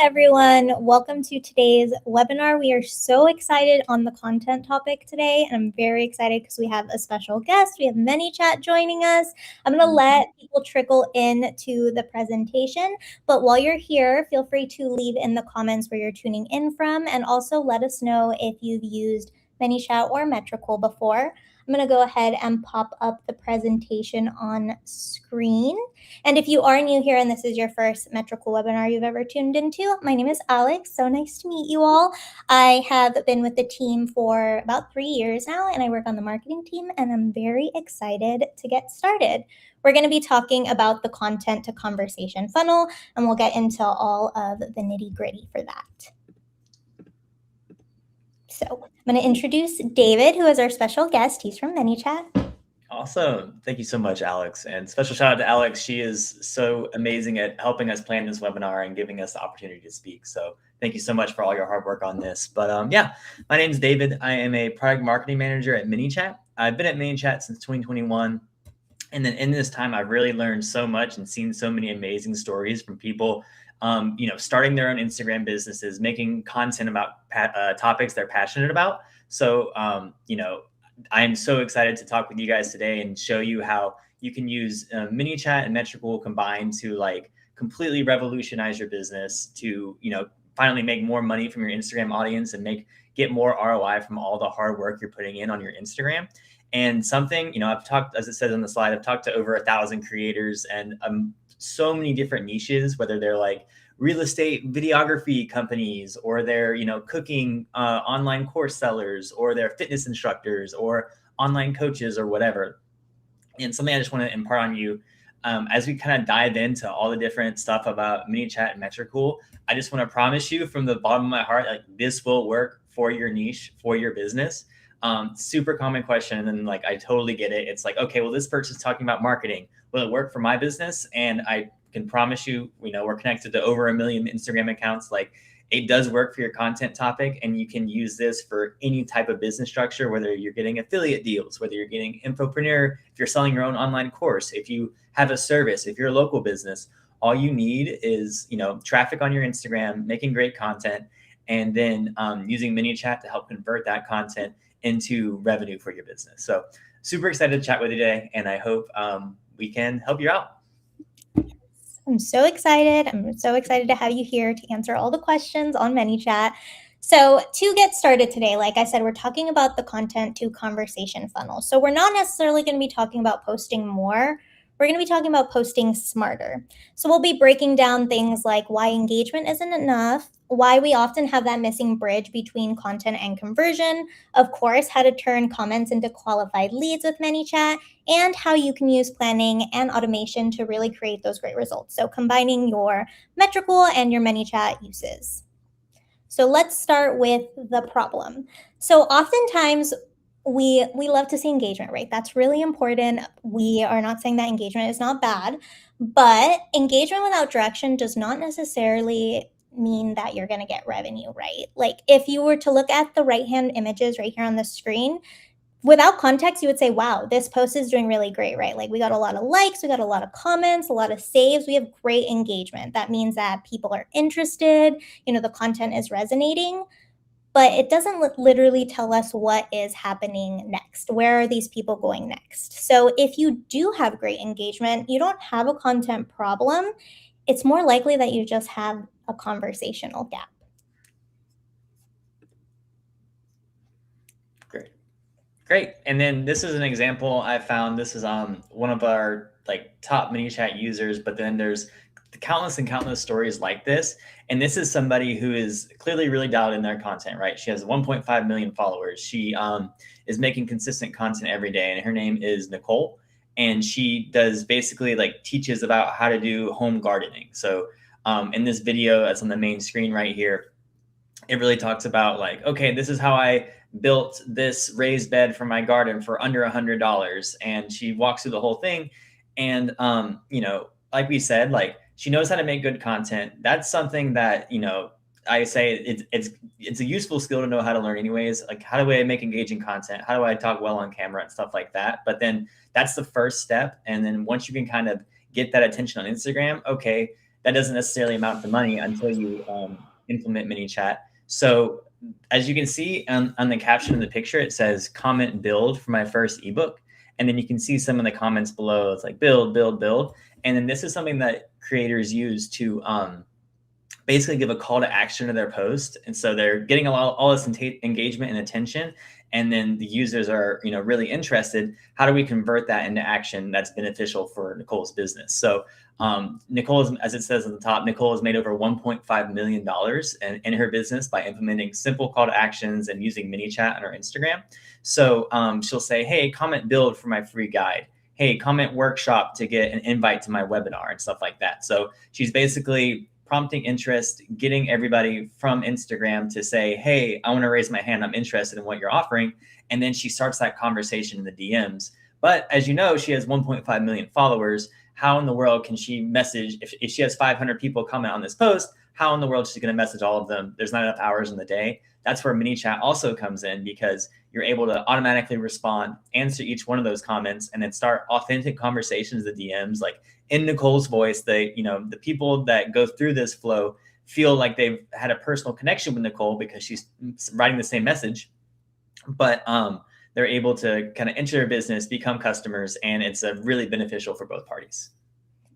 everyone. Welcome to today's webinar. We are so excited on the content topic today, and I'm very excited because we have a special guest. We have Manychat joining us. I'm going to let people trickle into the presentation, but while you're here, feel free to leave in the comments where you're tuning in from, and also let us know if you've used Manychat or Metricool before. I'm going to go ahead and pop up the presentation on screen. And if you are new here and this is your first Metricool webinar you've ever tuned into, my name is Alex. So nice to meet you all. I have been with the team for about 3 years now, and I work on the marketing team, and I'm very excited to get started. We're going to be talking about the content to conversation funnel, and we'll get into all of the nitty-gritty for that. So I'm going to introduce David, who is our special guest. He's from Manychat. Awesome. Thank you so much, Alex. And special shout out to Alex. She is so amazing at helping us plan this webinar and giving us the opportunity to speak. So thank you so much for all your hard work on this. But yeah, my name is David. I am a product marketing manager at Manychat. I've been at Manychat since 2021. And then in this time, I've really learned so much and seen so many amazing stories from people starting their own Instagram businesses, making content about topics they're passionate about. So, I'm so excited to talk with you guys today and show you how you can use Manychat and Metricool combined to completely revolutionize your business to, finally make more money from your Instagram audience and get more ROI from all the hard work you're putting in on your Instagram. And something, I've talked, as it says on the slide, I've talked to over 1,000 creators and so many different niches, whether they're real estate videography companies, or they're, cooking online course sellers, or they're fitness instructors or online coaches or whatever. And something I just want to impart on you as we kind of dive into all the different stuff about Manychat and Metricool, I just want to promise you from the bottom of my heart, this will work for your niche, for your business. Super common question. And I totally get it. It's okay, well, this person's talking about marketing. Will it work for my business? And I can promise you, we're connected to over 1 million Instagram accounts. It does work for your content topic, and you can use this for any type of business structure, whether you're getting affiliate deals, whether you're getting infopreneur, if you're selling your own online course, if you have a service, if you're a local business, all you need is, traffic on your Instagram, making great content, and then using Manychat to help convert that content into revenue for your business. So super excited to chat with you today, and I hope we can help you out. I'm so excited. I'm so excited to have you here to answer all the questions on Manychat. So to get started today, like I said, we're talking about the content to conversation funnel. So we're not necessarily going to be talking about posting more. We're going to be talking about posting smarter. So we'll be breaking down things like why engagement isn't enough, why we often have that missing bridge between content and conversion, of course, how to turn comments into qualified leads with Manychat, and how you can use planning and automation to really create those great results. So combining your Metricool and your Manychat uses. So let's start with the problem. So oftentimes we love to see engagement, right? That's really important. We are not saying that engagement is not bad, but engagement without direction does not necessarily mean that you're going to get revenue, right? If you were to look at the right-hand images right here on the screen, without context, you would say, wow, this post is doing really great, right? We got a lot of likes, we got a lot of comments, a lot of saves, we have great engagement. That means that people are interested, the content is resonating, but it doesn't literally tell us what is happening next. Where are these people going next? So if you do have great engagement, you don't have a content problem. It's more likely that you just have a conversational gap. Great. And then this is an example I found. This is one of our top Manychat users, but then there's countless and countless stories like this. And this is somebody who is clearly really dialed in their content, right? She has 1.5 million followers. She is making consistent content every day, and her name is Nicole. And she does basically teaches about how to do home gardening. So in this video that's on the main screen right here, it really talks about okay, this is how I built this raised bed for my garden for under $100. And she walks through the whole thing. And, like we said, she knows how to make good content. That's something that, I say it's a useful skill to know how to learn anyways. How do I make engaging content? How do I talk well on camera and stuff like that? But then that's the first step. And then once you can kind of get that attention on Instagram, okay, that doesn't necessarily amount to money until you implement ManyChat. So as you can see on the caption in the picture, it says comment build for my first ebook. And then you can see some of the comments below. It's like build, build, build. And then this is something that creators use to basically give a call to action to their post. And so they're getting all this engagement and attention. And then the users are, really interested. How do we convert that into action that's beneficial for Nicole's business? So Nicole, as it says on the top, Nicole has made over $1.5 million in her business by implementing simple call to actions and using ManyChat on her Instagram. So she'll say, hey, comment build for my free guide. Hey, comment workshop to get an invite to my webinar and stuff like that. So she's basically prompting interest, getting everybody from Instagram to say, hey, I want to raise my hand. I'm interested in what you're offering. And then she starts that conversation in the DMs. But as you know, she has 1.5 million followers. How in the world can she message, if she has 500 people comment on this post, how in the world is she going to message all of them? There's not enough hours in the day. That's where ManyChat also comes in, because you're able to automatically respond, answer each one of those comments, and then start authentic conversations, the DMs, like in Nicole's voice. The people that go through this flow feel like they've had a personal connection with Nicole because she's writing the same message, but they're able to kind of enter their business, become customers, and it's really beneficial for both parties.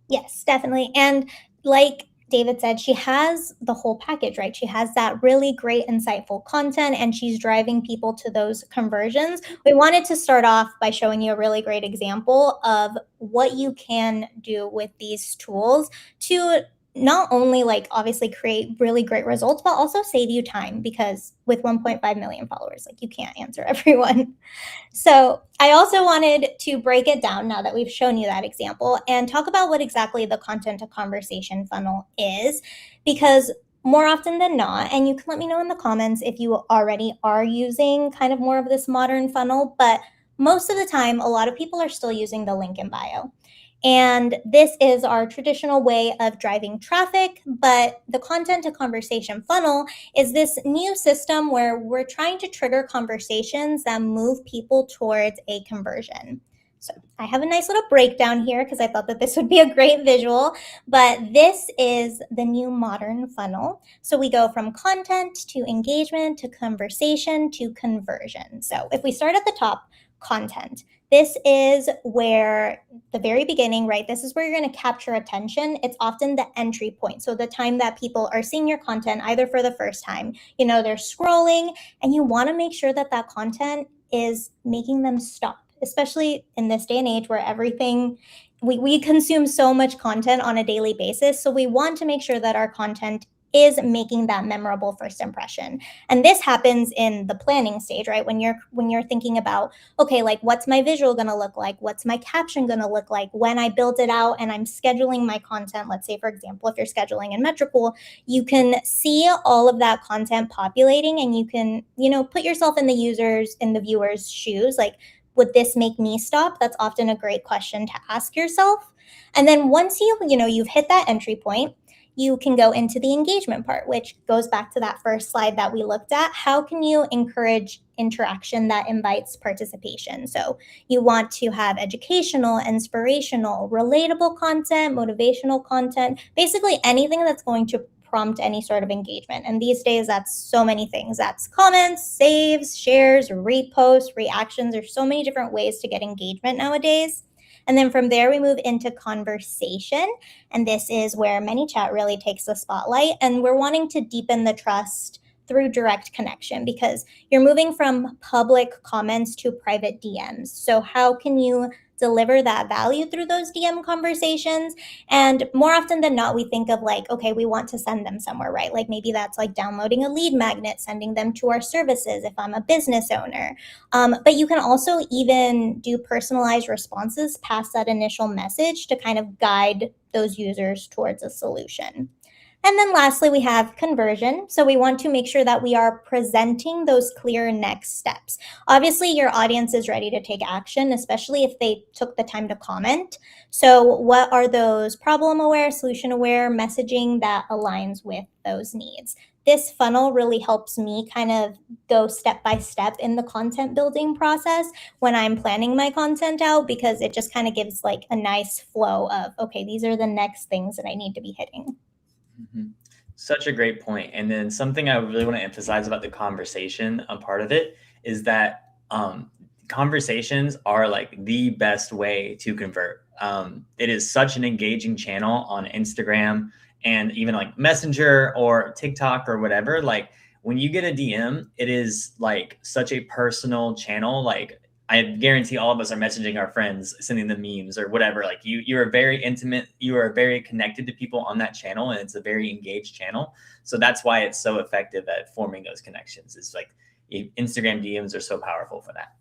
Yes, definitely. And like David said, she has the whole package, right? She has that really great, insightful content, and she's driving people to those conversions. We wanted to start off by showing you a really great example of what you can do with these tools to not only obviously create really great results, but also save you time, because with 1.5 million followers, you can't answer everyone. So I also wanted to break it down now that we've shown you that example and talk about what exactly the content to conversation funnel is, because more often than not, and you can let me know in the comments if you already are using kind of more of this modern funnel, but most of the time, a lot of people are still using the link in bio. And this is our traditional way of driving traffic, but the content to conversation funnel is this new system where we're trying to trigger conversations that move people towards a conversion. So I have a nice little breakdown here because I thought that this would be a great visual, but this is the new modern funnel. So we go from content to engagement to conversation to conversion. So if we start at the top, content. This is where the very beginning, right? This is where you're going to capture attention. It's often the entry point. So the time that people are seeing your content either for the first time, they're scrolling, and you want to make sure that that content is making them stop, especially in this day and age where everything, we consume so much content on a daily basis. So we want to make sure that our content is making that memorable first impression. And this happens in the planning stage, right? When you're thinking about, okay, what's my visual going to look like? What's my caption going to look like? When I build it out and I'm scheduling my content, let's say, for example, if you're scheduling in Metricool, you can see all of that content populating, and you can, put yourself in the viewer's shoes. Would this make me stop? That's often a great question to ask yourself. And then once you've hit that entry point, you can go into the engagement part, which goes back to that first slide that we looked at. How can you encourage interaction that invites participation? So you want to have educational, inspirational, relatable content, motivational content, basically anything that's going to prompt any sort of engagement. And these days, that's so many things. That's comments, saves, shares, reposts, reactions. There's so many different ways to get engagement nowadays. And then from there, we move into conversation. And this is where ManyChat really takes the spotlight. And we're wanting to deepen the trust through direct connection, because you're moving from public comments to private DMs. So how can you deliver that value through those DM conversations? And more often than not, we think of okay, we want to send them somewhere, right? Maybe that's downloading a lead magnet, sending them to our services if I'm a business owner. But you can also even do personalized responses past that initial message to kind of guide those users towards a solution. And then lastly, we have conversion. So we want to make sure that we are presenting those clear next steps. Obviously, your audience is ready to take action, especially if they took the time to comment. So what are those problem-aware, solution-aware messaging that aligns with those needs? this funnel really helps me kind of go step by step in the content building process when I'm planning my content out, because it just kind of gives like a nice flow of, okay, these are the next things that I need to be hitting. Mhm. Such a great point. And then something I really want to emphasize about the conversation, a part of it is that conversations are like the best way to convert. It is such an engaging channel on Instagram and even like Messenger or TikTok or whatever. Like when you get a DM, it is like such a personal channel. Like I guarantee all of us are messaging our friends, sending them memes or whatever. Like you are very intimate, you are very connected to people on that channel, and it's a very engaged channel. So that's why it's so effective at forming those connections. It's like Instagram DMs are so powerful for that.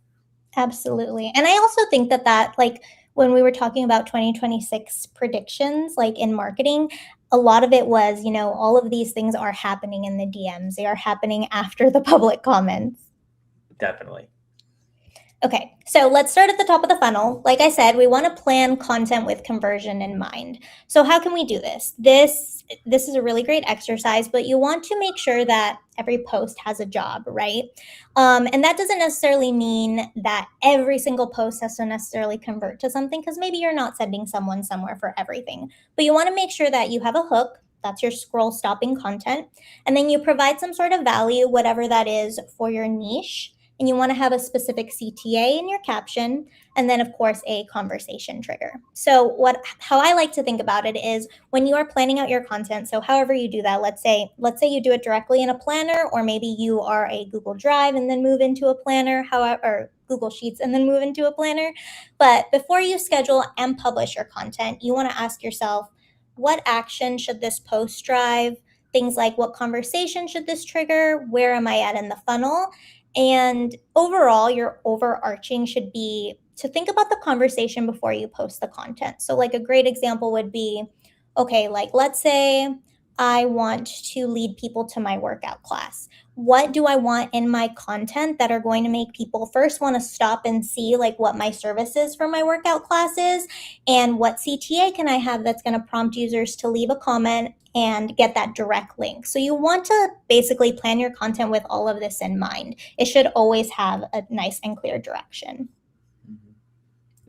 Absolutely. And I also think that like when we were talking about 2026 predictions, like in marketing, a lot of it was, all of these things are happening in the DMs. They are happening after the public comments. Definitely. Okay, so let's start at the top of the funnel. Like I said, we want to plan content with conversion in mind. So how can we do this? This is a really great exercise, but you want to make sure that every post has a job, right? And that doesn't necessarily mean that every single post has to necessarily convert to something, because maybe you're not sending someone somewhere for everything. But you want to make sure that you have a hook. That's your scroll stopping content. And then you provide some sort of value, whatever that is, for your niche, and you want to have a specific CTA in your caption, and then of course a conversation trigger. So how I like to think about it is when you are planning out your content, so however you do that, let's say you do it directly in a planner, or maybe you are a Google Drive and then move into a planner, however, or Google Sheets and then move into a planner. But before you schedule and publish your content, you want to ask yourself, what action should this post drive? Things like, what conversation should this trigger? Where am I at in the funnel? And overall, your overarching should be to think about the conversation before you post the content. So, like a great example would be, okay, like let's say I want to lead people to my workout class. What do I want in my content that are going to make people first want to stop and see like what my service is for my workout classes, and what CTA can I have that's going to prompt users to leave a comment and get that direct link. So you want to basically plan your content with all of this in mind. It should always have a nice and clear direction.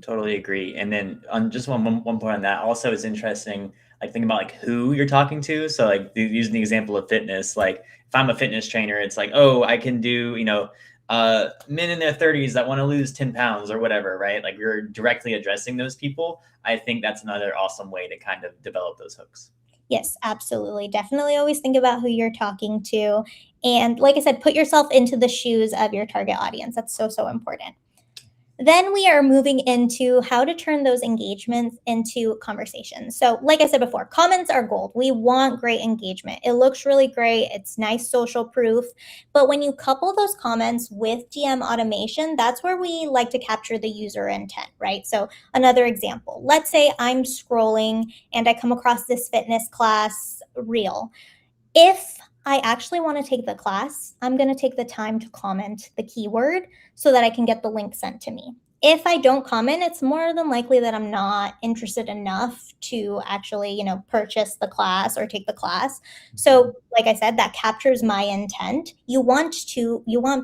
Totally agree. And then on just one point on that, also is interesting, like think about like who you're talking to. So like using the example of fitness, like if I'm a fitness trainer, it's like, oh, I can do, men in their 30s that want to lose 10 pounds or whatever, right? Like you're directly addressing those people. I think that's another awesome way to kind of develop those hooks. Yes, absolutely. Definitely always think about who you're talking to. And like I said, put yourself into the shoes of your target audience. That's so, so important. Then we are moving into how to turn those engagements into conversations. So, like I said before, comments are gold. We want great engagement. It looks really great. It's nice social proof. But when you couple those comments with DM automation, that's where we like to capture the user intent, right? So, another example, let's say I'm scrolling and I come across this fitness class reel. If I actually want to take the class, I'm going to take the time to comment the keyword so that I can get the link sent to me. If I don't comment, it's more than likely that I'm not interested enough to actually, purchase the class or take the class. So, like I said, that captures my intent. You want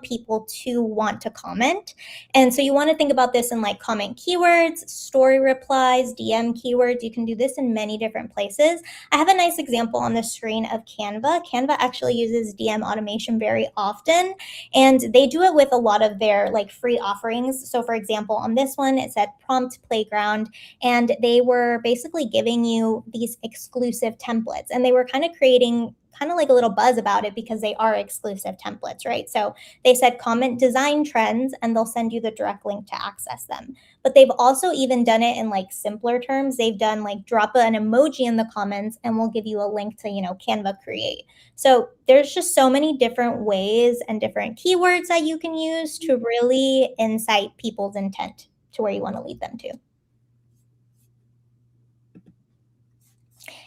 people to want to comment. And so you want to think about this in like comment keywords, story replies, DM keywords. You can do this in many different places. I have a nice example on the screen of Canva. Canva actually uses DM automation very often, and they do it with a lot of their like free offerings. So for example, on this one, it said Prompt Playground, and they were basically giving you these exclusive templates, and they were kind of creating kind of like a little buzz about it because they are exclusive templates, right? So they said comment design trends, and they'll send you the direct link to access them. But they've also even done it in like simpler terms. They've done like drop an emoji in the comments and we'll give you a link to, Canva Create. So there's just so many different ways and different keywords that you can use to really incite people's intent to where you want to lead them to.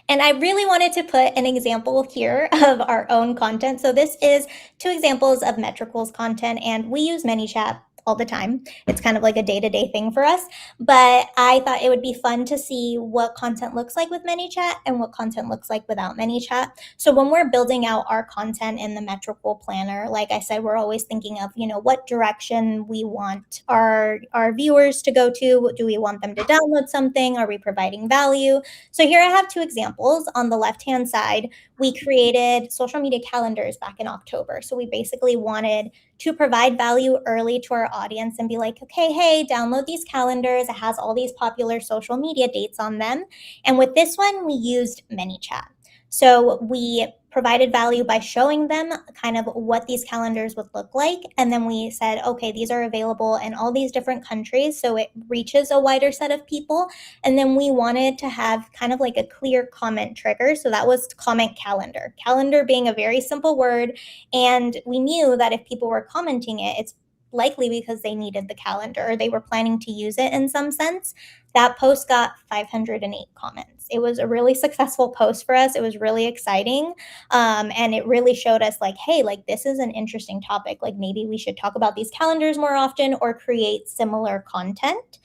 And I really wanted to put an example here of our own content. So this is 2 examples of Metricool's content, and we use Manychat all the time. It's kind of like a day-to-day thing for us. But I thought it would be fun to see what content looks like with Manychat and what content looks like without Manychat. So when we're building out our content in the Metricool planner, like I said, we're always thinking of, what direction we want our viewers to go to. Do we want them to download something? Are we providing value? So here I have 2 examples. On the left-hand side, we created social media calendars back in October. So we basically wanted to provide value early to our audience and be like, okay, hey, download these calendars. It has all these popular social media dates on them. And with this one, we used ManyChat. So we provided value by showing them kind of what these calendars would look like. And then we said, okay, these are available in all these different countries. So it reaches a wider set of people. And then we wanted to have kind of like a clear comment trigger. So that was comment calendar. Calendar being a very simple word. And we knew that if people were commenting it, it's likely because they needed the calendar or they were planning to use it in some sense. That post got 508 comments. It was a really successful post for us. It was really exciting. And it really showed us like, hey, like this is an interesting topic. Like maybe we should talk about these calendars more often or create similar content.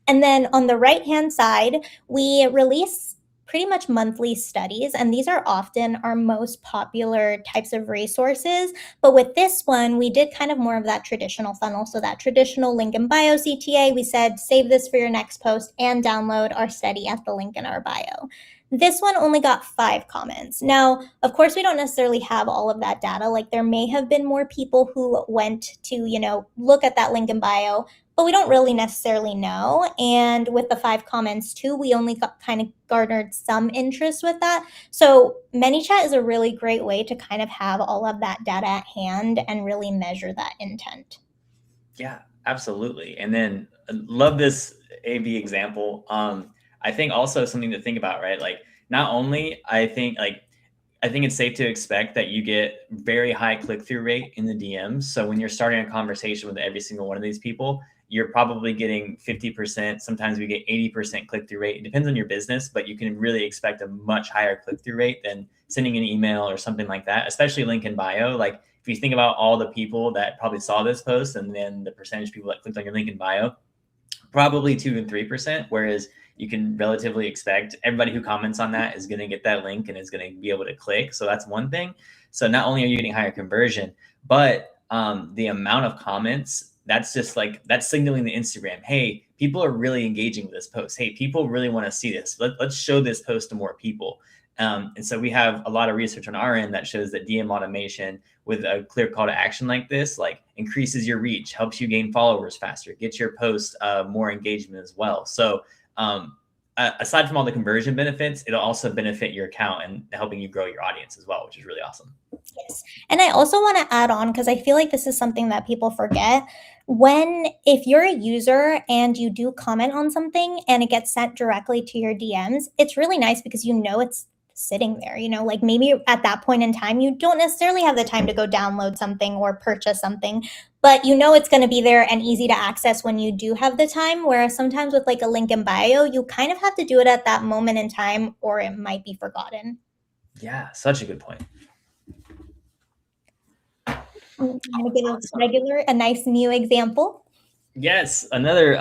And then on the right-hand side, we release pretty much monthly studies, and these are often our most popular types of resources. But with this one, we did kind of more of that traditional funnel. So that traditional link in bio CTA, we said, save this for your next post and download our study at the link in our bio. This one only got 5 comments. Now, of course, we don't necessarily have all of that data. Like there may have been more people who went to, look at that link in bio, but we don't really necessarily know. And with the 5 comments too, we only kind of garnered some interest with that. So ManyChat is a really great way to kind of have all of that data at hand and really measure that intent. Yeah, absolutely. And then love this A/B example. I think also something to think about, right? Like not only I think it's safe to expect that you get very high click-through rate in the DMs. So when you're starting a conversation with every single one of these people, you're probably getting 50%. Sometimes we get 80% click-through rate. It depends on your business, but you can really expect a much higher click-through rate than sending an email or something like that, especially link in bio. Like if you think about all the people that probably saw this post and then the percentage of people that clicked on your link in bio, probably 2 and 3%, whereas you can relatively expect everybody who comments on that is going to get that link and is going to be able to click. So that's one thing. So not only are you getting higher conversion, but the amount of comments, that's just like, that's signaling to Instagram, hey, people are really engaging with this post. Hey, people really want to see this. Let's show this post to more people. And so we have a lot of research on our end that shows that DM automation with a clear call to action like this, like increases your reach, helps you gain followers faster, gets your post more engagement as well. So aside from all the conversion benefits, it'll also benefit your account and helping you grow your audience as well, which is really awesome. Yes. And I also want to add on, because I feel like this is something that people forget. If you're a user and you do comment on something and it gets sent directly to your DMs, it's really nice because it's sitting there, like maybe at that point in time, you don't necessarily have the time to go download something or purchase something, but it's going to be there and easy to access when you do have the time. Whereas sometimes with like a link in bio, you kind of have to do it at that moment in time or it might be forgotten. Yeah, such a good point. I'm going to give a nice new example. Yes, another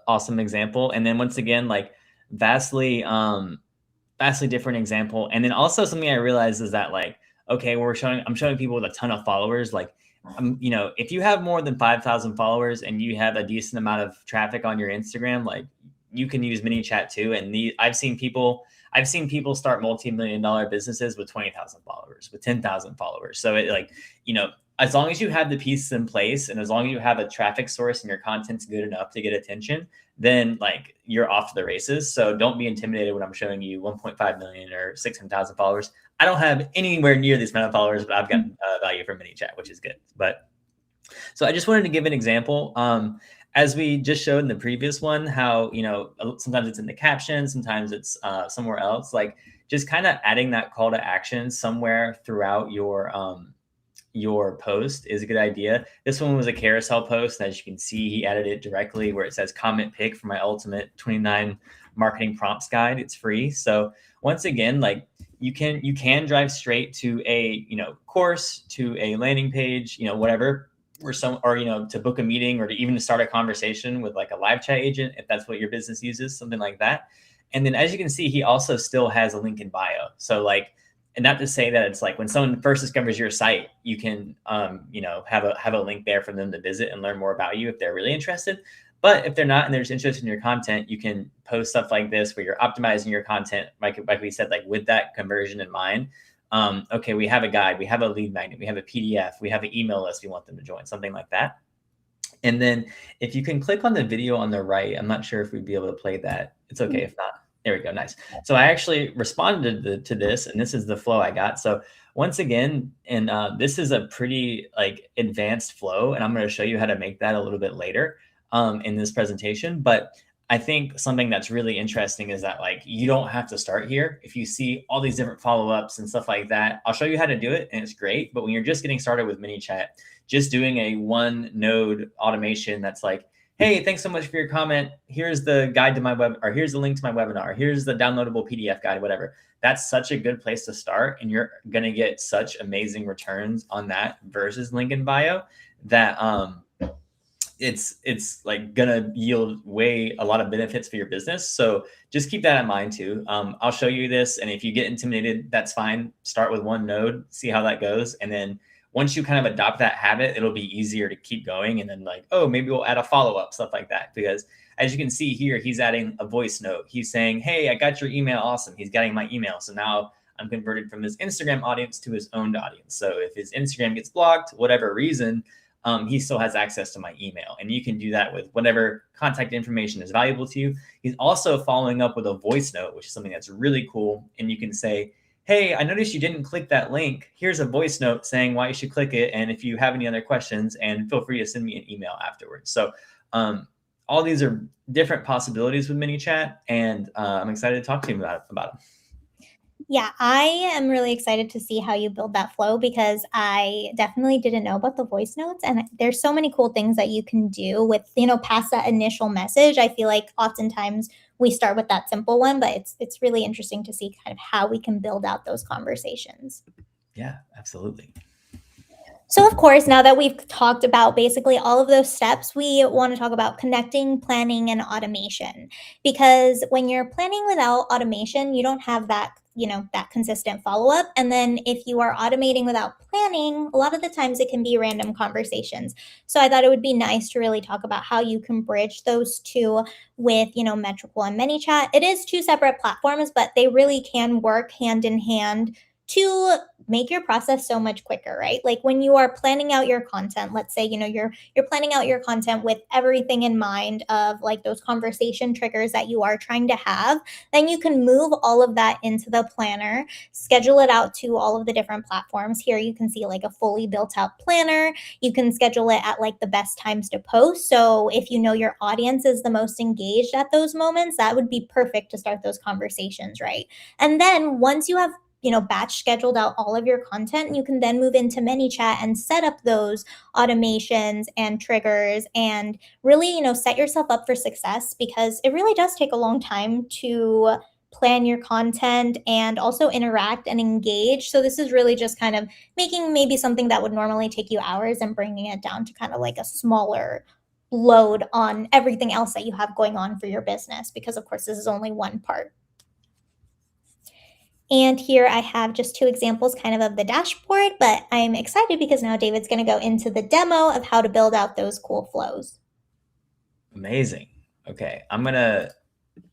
awesome example. And then once again, like vastly different example. And then also something I realized is that like, okay, I'm showing people with a ton of followers. Like, if you have more than 5,000 followers and you have a decent amount of traffic on your Instagram, like you can use ManyChat too. And I've seen people start multi-million-dollar businesses with 20,000 followers, with 10,000 followers. So it like, as long as you have the pieces in place and as long as you have a traffic source and your content's good enough to get attention, then like you're off to the races. So don't be intimidated when I'm showing you 1.5 million or 600,000 followers. I don't have anywhere near this amount of followers, but I've got value from ManyChat, which is good. But so I just wanted to give an example. As we just showed in the previous one, how, sometimes it's in the caption, sometimes it's somewhere else, like just kind of adding that call to action somewhere throughout your post is a good idea. This one was a carousel post. As you can see, he added it directly where it says comment pick for my ultimate 29 marketing prompts guide. It's free. So once again, like you can drive straight to a course, to a landing page, whatever, or to book a meeting, or to even start a conversation with like a live chat agent if that's what your business uses, something like that. And then as you can see, he also still has a link in bio. So like, and not to say that it's like when someone first discovers your site, you can have a link there for them to visit and learn more about you if they're really interested. But if they're not and they're just interested in your content, you can post stuff like this where you're optimizing your content, like we said, like with that conversion in mind. Okay, we have a guide, we have a lead magnet, we have a PDF, we have an email list we want them to join, something like that. And then if you can click on the video on the right, I'm not sure if we'd be able to play that. It's okay if not. There we go. Nice. So I actually responded to this, and this is the flow I got. So once again, and this is a pretty like advanced flow, and I'm going to show you how to make that a little bit later in this presentation. But I think something that's really interesting is that like you don't have to start here. If you see all these different follow-ups and stuff like that, I'll show you how to do it, and it's great. But when you're just getting started with Manychat, just doing a one node automation that's like, hey, thanks so much for your comment. Here's the guide to my web, or here's the link to my webinar. Here's the downloadable PDF guide, whatever. That's such a good place to start. And you're going to get such amazing returns on that versus link in bio that it's like going to yield a lot of benefits for your business. So just keep that in mind too. I'll show you this. And if you get intimidated, that's fine. Start with one node, see how that goes. And then once you kind of adopt that habit, it'll be easier to keep going. And then like, oh, maybe we'll add a follow-up, stuff like that. Because as you can see here, he's adding a voice note. He's saying, hey, I got your email. Awesome. He's getting my email. So now I'm converted from his Instagram audience to his owned audience. So if his Instagram gets blocked, whatever reason, he still has access to my email. And you can do that with whatever contact information is valuable to you. He's also following up with a voice note, which is something that's really cool. And you can say, hey, I noticed you didn't click that link. Here's a voice note saying why you should click it. And if you have any other questions, and feel free to send me an email afterwards. So all these are different possibilities with Manychat, and I'm excited to talk to you about them. Yeah, I am really excited to see how you build that flow, because I definitely didn't know about the voice notes, and there's so many cool things that you can do with, past that initial message. I feel like oftentimes we start with that simple one, but it's really interesting to see kind of how we can build out those conversations. Yeah, absolutely. So, of course, now that we've talked about basically all of those steps, we want to talk about connecting, planning, and automation. Because when you're planning without automation, you don't have that, that consistent follow up. And then if you are automating without planning, a lot of the times it can be random conversations. So I thought it would be nice to really talk about how you can bridge those two with, Metricool and Manychat. It is two separate platforms, but they really can work hand in hand to make your process so much quicker, right? Like when you are planning out your content, let's say, you're planning out your content with everything in mind of like those conversation triggers that you are trying to have, then you can move all of that into the planner, schedule it out to all of the different platforms. Here you can see like a fully built out planner. You can schedule it at like the best times to post. So if you know your audience is the most engaged at those moments, that would be perfect to start those conversations, right? And then once you have batch scheduled out all of your content, you can then move into Manychat and set up those automations and triggers and really, set yourself up for success, because it really does take a long time to plan your content and also interact and engage. So this is really just kind of making maybe something that would normally take you hours and bringing it down to kind of like a smaller load on everything else that you have going on for your business, because of course this is only one part. And here I have just two examples kind of the dashboard, but I'm excited because now David's going to go into the demo of how to build out those cool flows. Amazing. Okay, I'm going to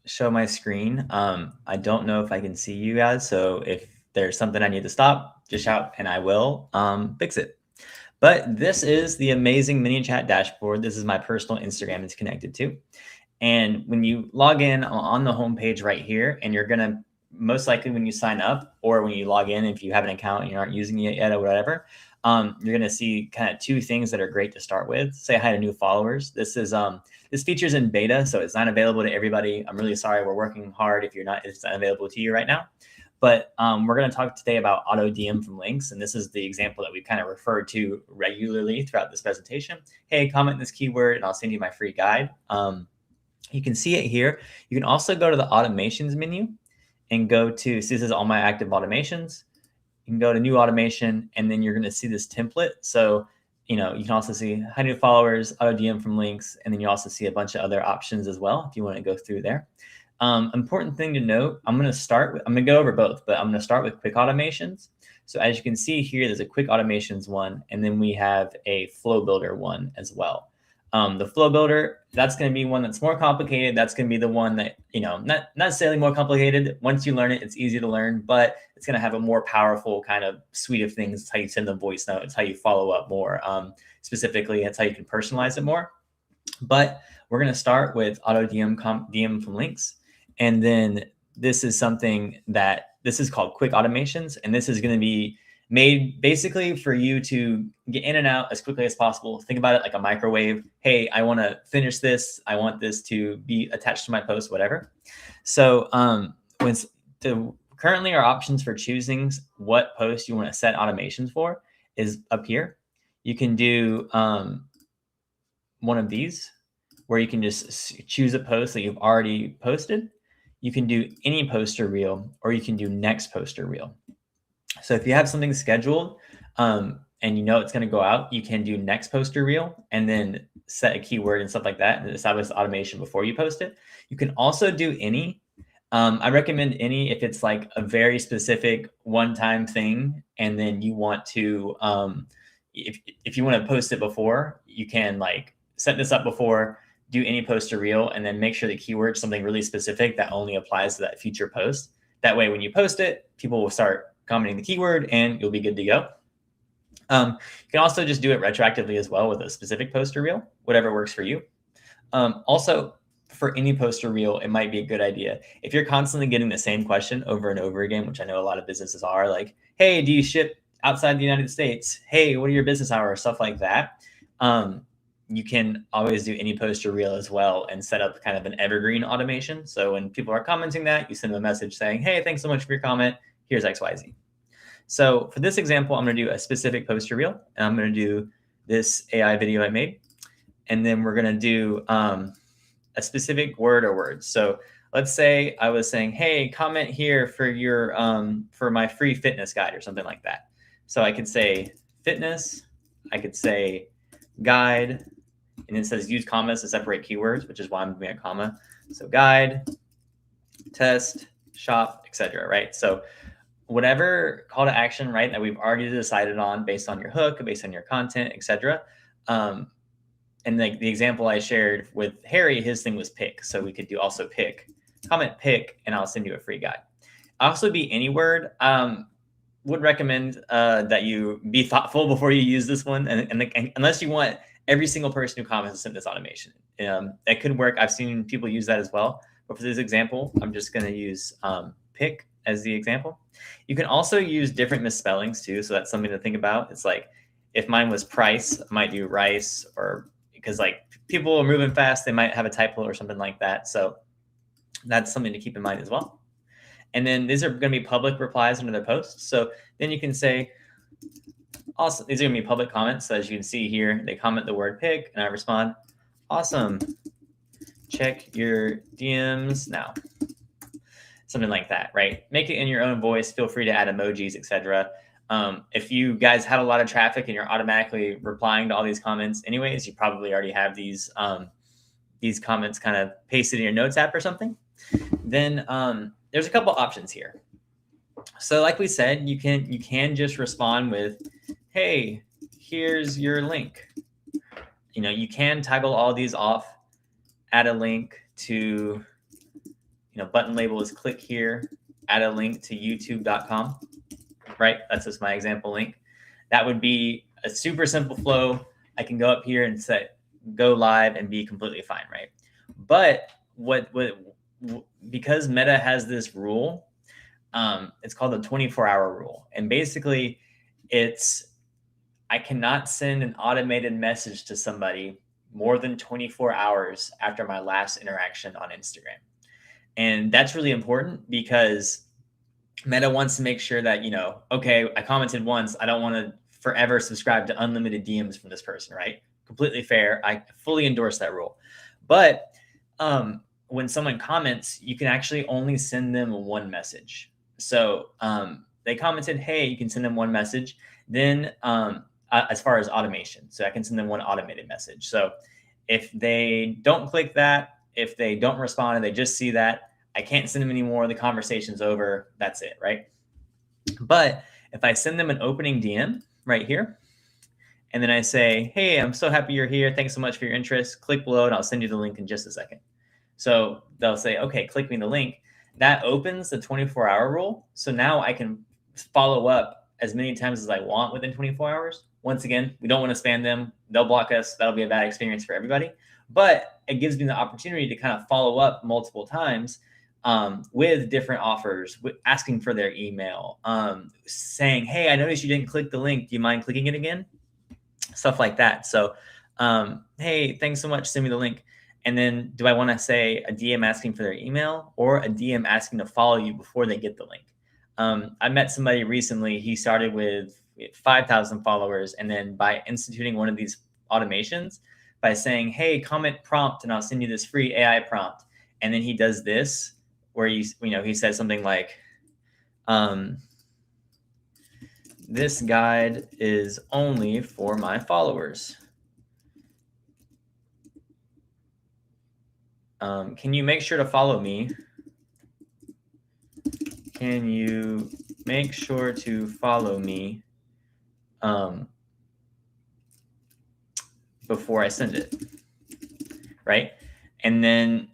show my screen. I don't know if I can see you guys, so if there's something I need to stop, just shout and I will fix it. But this is the amazing Manychat dashboard. This is my personal Instagram it's connected to. And when you log in on the homepage right here, and you're going to most likely when you sign up or when you log in, if you have an account and you aren't using it yet or whatever, you're going to see kind of two things that are great to start with. Say hi to new followers. This feature's in beta, so it's not available to everybody. I'm really sorry. We're working hard if it's not available to you right now. But we're going to talk today about auto DM from links. And this is the example that we kind of referred to regularly throughout this presentation. Hey, comment this keyword and I'll send you my free guide. You can see it here. You can also go to the automations menu. and go to, see, this is all my active automations. You can go to new automation, and then you're going to see this template. So, you can also see hi new followers, auto DM from links, and then you also see a bunch of other options as well if you want to go through there. Important thing to note, I'm going to go over both, but I'm going to start with quick automations. So as you can see here, there's a quick automations one, and then we have a flow builder one as well. The flow builder, that's going to be one that's more complicated. That's going to be the one that, not necessarily more complicated. Once you learn it, it's easy to learn, but it's going to have a more powerful kind of suite of things. It's how you send the voice note. It's how you follow up more. Specifically, it's how you can personalize it more. But we're going to start with auto DM from links. And then this is something this is called quick automations. And this is going to be made basically for you to get in and out as quickly as possible. Think about it like a microwave. Hey, I want to finish this. I want this to be attached to my post, whatever. So currently our options for choosing what post you want to set automations for is up here. You can do one of these where you can just choose a post that you've already posted. You can do any poster reel, or you can do next poster reel. So if you have something scheduled and it's going to go out, you can do next poster reel and then set a keyword and stuff like that and establish the automation before you post it. You can also do any. I recommend any if it's like a very specific one-time thing, and then you want to, if you want to post it before, you can like set this up before, do any poster reel, and then make sure the keyword is something really specific that only applies to that future post. That way, when you post it, people will start commenting the keyword and you'll be good to go. You can also just do it retroactively as well with a specific poster reel, whatever works for you. Also, for any poster reel, it might be a good idea if you're constantly getting the same question over and over again, which I know a lot of businesses are, like, hey, do you ship outside the United States? Hey, what are your business hours? Stuff like that. You can always do any poster reel as well and set up kind of an evergreen automation. So when people are commenting that, you send them a message saying, hey, thanks so much for your comment. Here's XYZ. So for this example, I'm going to do a specific poster reel, and I'm going to do this AI video I made. And then we're going to do a specific word or words. So let's say I was saying, hey, comment here for your for my free fitness guide or something like that. So I could say fitness, I could say guide, and it says use commas to separate keywords, which is why I'm doing a comma. So guide, test, shop, etc. Right? So whatever call to action, right, that we've already decided on based on your hook, based on your content, etc. And like the example I shared with Harry, his thing was pick. So we could do also pick, comment pick, and I'll send you a free guide. Also be any word. Would recommend that you be thoughtful before you use this one, and unless you want every single person who comments to send this automation. That could work. I've seen people use that as well. But for this example, I'm just going to use pick as the example. You can also use different misspellings too. So that's something to think about. It's like if mine was price, I might do rice, or because like people are moving fast, they might have a typo or something like that. So that's something to keep in mind as well. And then these are going to be public replies under their posts. So then you can say, awesome. These are going to be public comments. So as you can see here, they comment the word pick and I respond, awesome. Check your DMs now. Something like that, right? Make it in your own voice. Feel free to add emojis, etc. If you guys have a lot of traffic and you're automatically replying to all these comments anyways, you probably already have these comments kind of pasted in your notes app or something. Then there's a couple options here. So like we said, you can just respond with, hey, here's your link. You can toggle all these off, add a link to, button label is click here, add a link to youtube.com, right? That's just my example link. That would be a super simple flow. I can go up here and say, go live and be completely fine, right? But because Meta has this rule, it's called the 24-hour rule. And basically I cannot send an automated message to somebody more than 24 hours after my last interaction on Instagram. And that's really important because Meta wants to make sure that, okay, I commented once, I don't want to forever subscribe to unlimited DMs from this person, right? Completely fair. I fully endorse that rule. But when someone comments, you can actually only send them one message. So they commented, hey, you can send them one message. Then as far as automation, so I can send them one automated message. So if they don't click that, if they don't respond and they just see that, I can't send them anymore. The conversation's over. That's it, right? But if I send them an opening DM right here, and then I say, hey, I'm so happy you're here. Thanks so much for your interest. Click below and I'll send you the link in just a second. So they'll say, okay, click me the link. That opens the 24-hour rule. So now I can follow up as many times as I want within 24 hours. Once again, we don't want to spam them. They'll block us. That'll be a bad experience for everybody. But it gives me the opportunity to kind of follow up multiple times with different offers, asking for their email, saying, hey, I noticed you didn't click the link. Do you mind clicking it again? Stuff like that. So, hey, thanks so much. Send me the link. And then do I want to say a DM asking for their email or a DM asking to follow you before they get the link? I met somebody recently. He started with 5,000 followers. And then by instituting one of these automations, by saying, hey, comment prompt and I'll send you this free AI prompt. And then he does this where he says something like, this guide is only for my followers. Can you make sure to follow me? Can you make sure to follow me before I send it? Right? And then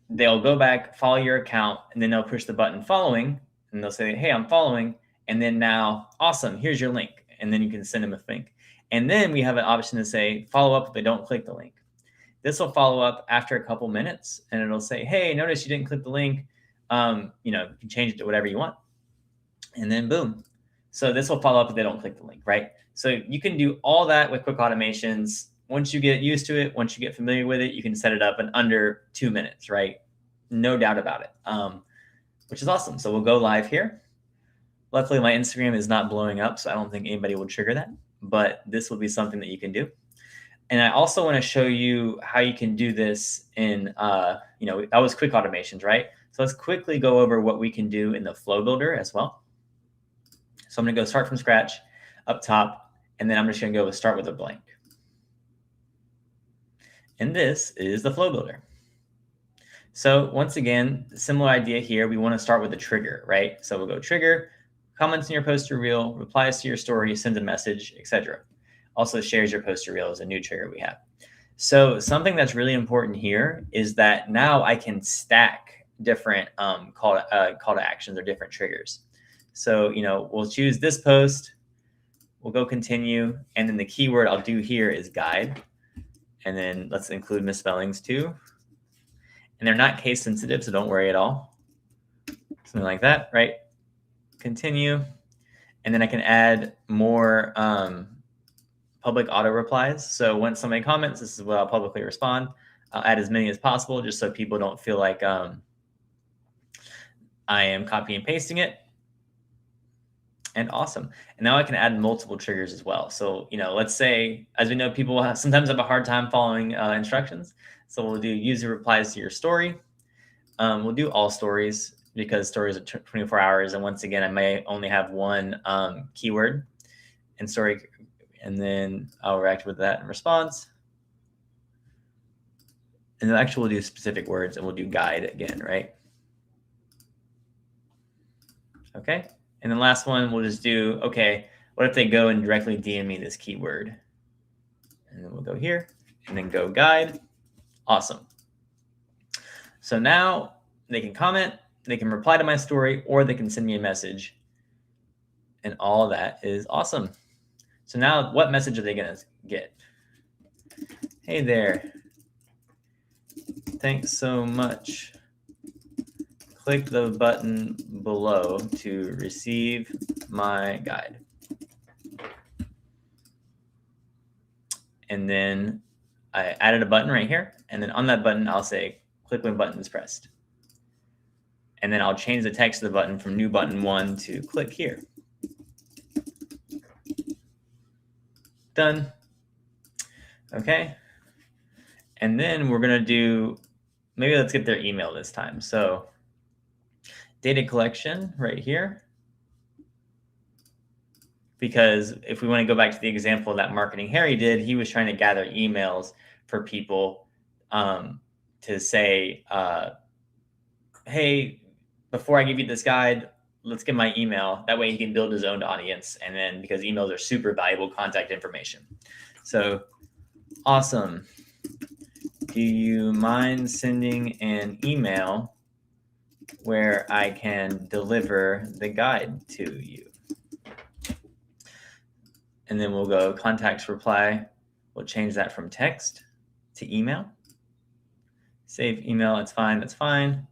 they'll go back, follow your account, and then they'll push the button following, and they'll say, hey, I'm following. And then now, awesome, here's your link. And then you can send them a link. And then we have an option to say, follow up if they don't click the link. This will follow up after a couple minutes, and it'll say, hey, notice you didn't click the link. You can change it to whatever you want. And then boom. So this will follow up if they don't click the link, right? So you can do all that with quick automations. Once you get used to it, once you get familiar with it, you can set it up in under 2 minutes, right? No doubt about it, which is awesome. So we'll go live here. Luckily, my Instagram is not blowing up, so I don't think anybody will trigger that. But this will be something that you can do. And I also want to show you how you can do this in, that was quick automations, right? So let's quickly go over what we can do in the flow builder as well. So I'm going to go start from scratch up top, and then I'm just going to go start with a blank. And this is the flow builder. So once again, similar idea here. We want to start with a trigger, right? So we'll go trigger, comments in your poster reel, replies to your story, sends a message, etc. Also shares your poster reel as a new trigger we have. So something that's really important here is that now I can stack different call to actions or different triggers. So, we'll choose this post, we'll go continue, and then the keyword I'll do here is guide. And then let's include misspellings too. And they're not case sensitive, so don't worry at all. Something like that, right? Continue. And then I can add more public auto replies. So when somebody comments, this is what I'll publicly respond. I'll add as many as possible just so people don't feel like I am copy and pasting it. And awesome. And now I can add multiple triggers as well. So, let's say, as we know, people sometimes have a hard time following instructions. So we'll do user replies to your story. We'll do all stories because stories are 24 hours. And once again, I may only have one keyword in story. And then I'll react with that in response. And then actually we'll do specific words and we'll do guide again, right? Okay. And then last one, we'll just do, okay, what if they go and directly DM me this keyword? And then we'll go here and then go guide. Awesome. So now they can comment, they can reply to my story, or they can send me a message. And all that is awesome. So now what message are they going to get? Hey there. Thanks so much. Click the button below to receive my guide. And then I added a button right here. And then on that button, I'll say, click when button is pressed. And then I'll change the text of the button from new button 1 to click here. Done. Okay. And then we're going to do, maybe let's get their email this time. So data collection right here. Because if we want to go back to the example that Marketing Harry did, he was trying to gather emails for people to say, hey, before I give you this guide, let's get my email. That way he can build his own audience. And then because emails are super valuable contact information. So awesome. Do you mind sending an email where I can deliver the guide to you? And then we'll go contacts reply. We'll change that from text to email. Save email, it's fine, that's fine.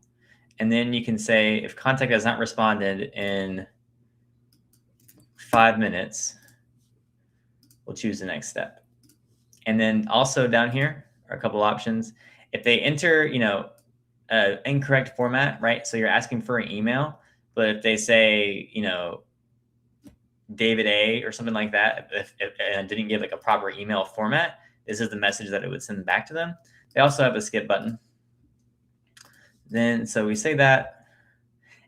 And then you can say, if contact has not responded in 5 minutes, we'll choose the next step. And then also down here are a couple options. If they enter, incorrect format, right? So you're asking for an email, but if they say, David A or something like that, if and didn't give like a proper email format, this is the message that it would send back to them. They also have a skip button. Then, so we say that,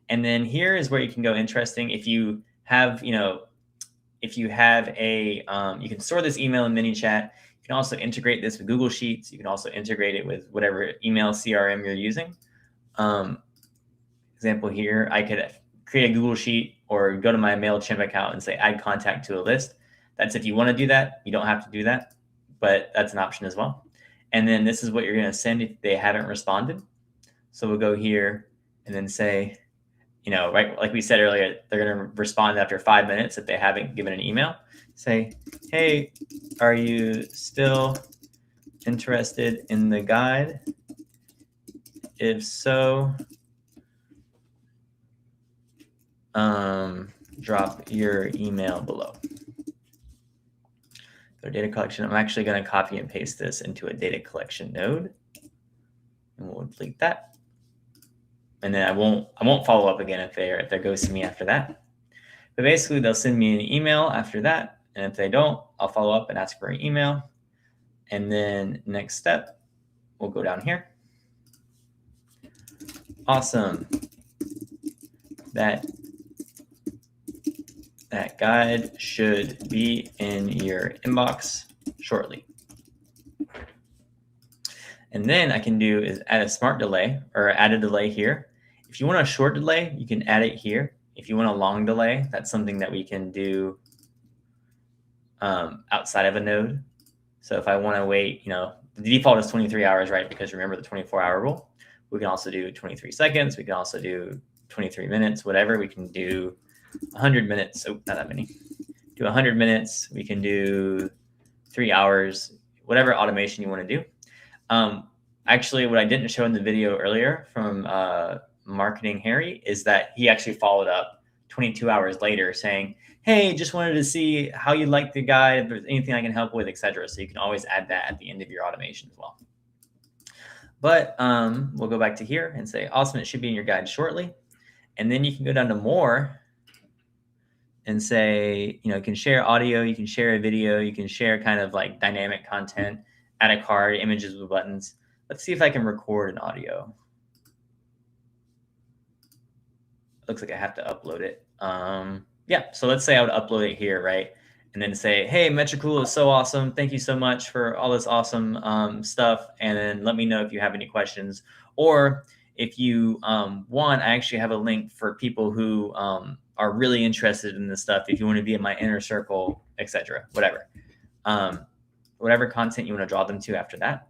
and then here is where you can go interesting. If you have, if you have a, you can store this email in Manychat. You can also integrate this with Google Sheets. You can also integrate it with whatever email CRM you're using. Example here, I could create a Google Sheet or go to my MailChimp account and say add contact to a list. That's if you want to do that. You don't have to do that, but that's an option as well. And then this is what you're going to send if they haven't responded. So we'll go here and then say, right, like we said earlier, they're going to respond after 5 minutes if they haven't given an email. Say, hey, are you still interested in the guide? If so, drop your email below. Go to data collection. I'm actually going to copy and paste this into a data collection node, and we'll delete that. And then I won't follow up again if they're ghosting me after that. But basically, they'll send me an email after that, and if they don't, I'll follow up and ask for an email. And then next step, we'll go down here. Awesome. That guide should be in your inbox shortly. And then I can do is add a smart delay or add a delay here. If you want a short delay, you can add it here. If you want a long delay, that's something that we can do outside of a node. So if I want to wait, the default is 23 hours, right? Because remember the 24-hour rule. We can also do 23 seconds. We can also do 23 minutes, whatever. We can do 100 minutes. Oh, not that many. Do 100 minutes. We can do 3 hours, whatever automation you want to do. Actually, what I didn't show in the video earlier from Marketing Harry is that he actually followed up 22 hours later saying, hey, just wanted to see how you like the guide, if there's anything I can help with, etc. So you can always add that at the end of your automation as well. But we'll go back to here and say, awesome, it should be in your guide shortly. And then you can go down to more and say, you can share audio, you can share a video, you can share kind of like dynamic content, add a card, images with buttons. Let's see if I can record an audio. Looks like I have to upload it. Yeah, so let's say I would upload it here, right? And then say, hey, Metricool is so awesome. Thank you so much for all this awesome stuff. And then let me know if you have any questions. Or if you want, I actually have a link for people who are really interested in this stuff. If you want to be in my inner circle, etc., whatever. Whatever content you want to draw them to after that.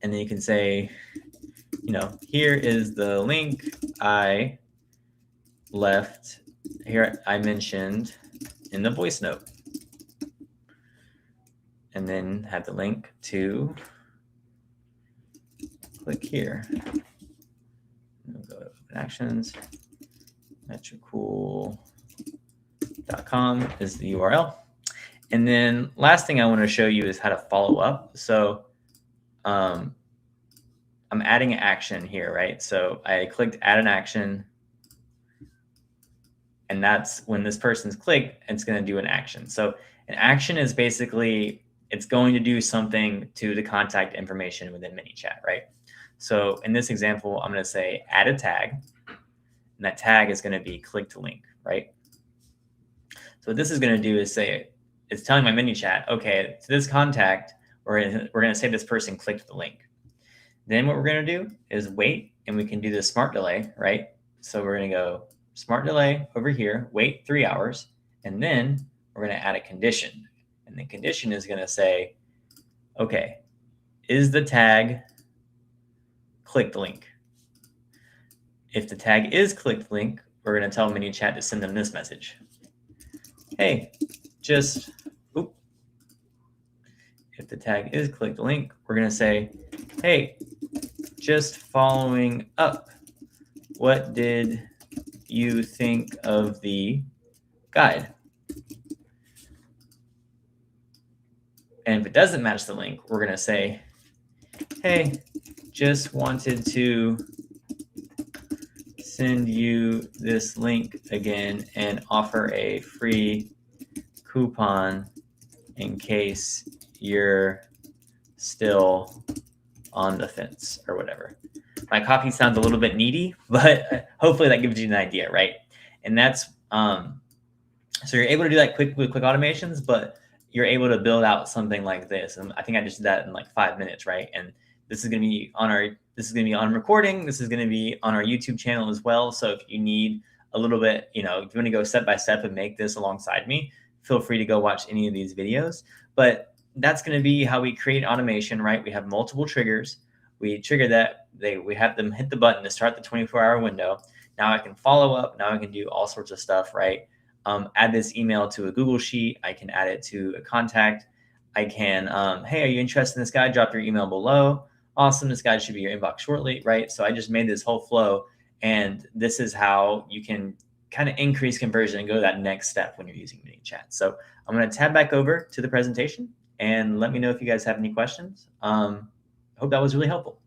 And then you can say, here is the link I left here, I mentioned in the voice note. And then have the link to click here. We'll go to Open Actions. Metricool.com is the URL. And then last thing I want to show you is how to follow up. So I'm adding an action here, right? So I clicked add an action. And that's when this person's clicked, it's going to do an action. So an action is basically it's going to do something to the contact information within Manychat, right? So in this example, I'm going to say add a tag, and that tag is going to be click to link, right? So what this is going to do is say, it's telling my Manychat, okay, to this contact, we're going to say this person clicked the link. Then what we're going to do is wait, and we can do the smart delay, right? So we're going to go smart delay over here, wait 3 hours, and then we're going to add a condition. And the condition is going to say, okay, is the tag click the link? If the tag is click the link, we're going to tell Manychat to send them this message. Hey, just, oop. If the tag is click the link, we're going to say, hey, just following up. What did you think of the guide? And if it doesn't match the link, we're going to say, hey, just wanted to send you this link again and offer a free coupon in case you're still on the fence or whatever. My copy sounds a little bit needy, but hopefully that gives you an idea, right? And that's so you're able to do that with quick automations, but you're able to build out something like this. And I think I just did that in like 5 minutes, right? And this is going to be on recording. This is going to be on our YouTube channel as well. So if you need a little bit, if you want to go step by step and make this alongside me, feel free to go watch any of these videos. But that's going to be how we create automation, right? We have multiple triggers. We trigger that, we have them hit the button to start the 24-hour window. Now I can follow up. Now I can do all sorts of stuff, right? Add this email to a Google Sheet. I can add it to a contact. I can, hey, are you interested in this guy? Drop your email below. Awesome, this guy should be in your inbox shortly, right? So I just made this whole flow, and this is how you can kind of increase conversion and go to that next step when you're using Manychat. So I'm going to tab back over to the presentation, and let me know if you guys have any questions. I hope that was really helpful.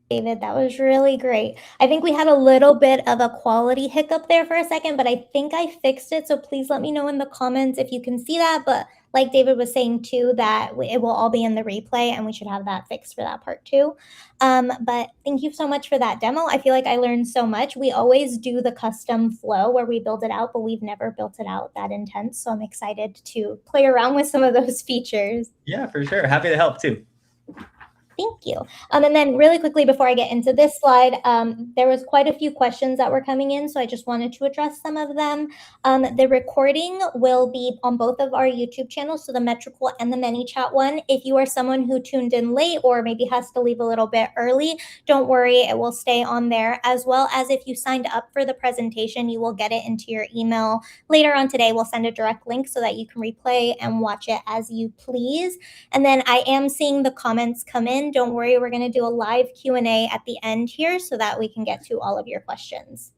David, that was really great. I think we had a little bit of a quality hiccup there for a second, but I think I fixed it. So please let me know in the comments if you can see that. But like David was saying too, that it will all be in the replay, and we should have that fixed for that part too. But thank you so much for that demo. I feel like I learned so much. We always do the custom flow where we build it out, but we've never built it out that intense. So I'm excited to play around with some of those features. Yeah, for sure. Happy to help too. Thank you. And then really quickly before I get into this slide, there was quite a few questions that were coming in, so I just wanted to address some of them. The recording will be on both of our YouTube channels, so the Metricool and the Manychat one. If you are someone who tuned in late or maybe has to leave a little bit early, don't worry, it will stay on there. As well as if you signed up for the presentation, you will get it into your email later on today. We'll send a direct link so that you can replay and watch it as you please. And then I am seeing the comments come in. Don't worry, we're going to do a live Q&A at the end here so that we can get to all of your questions.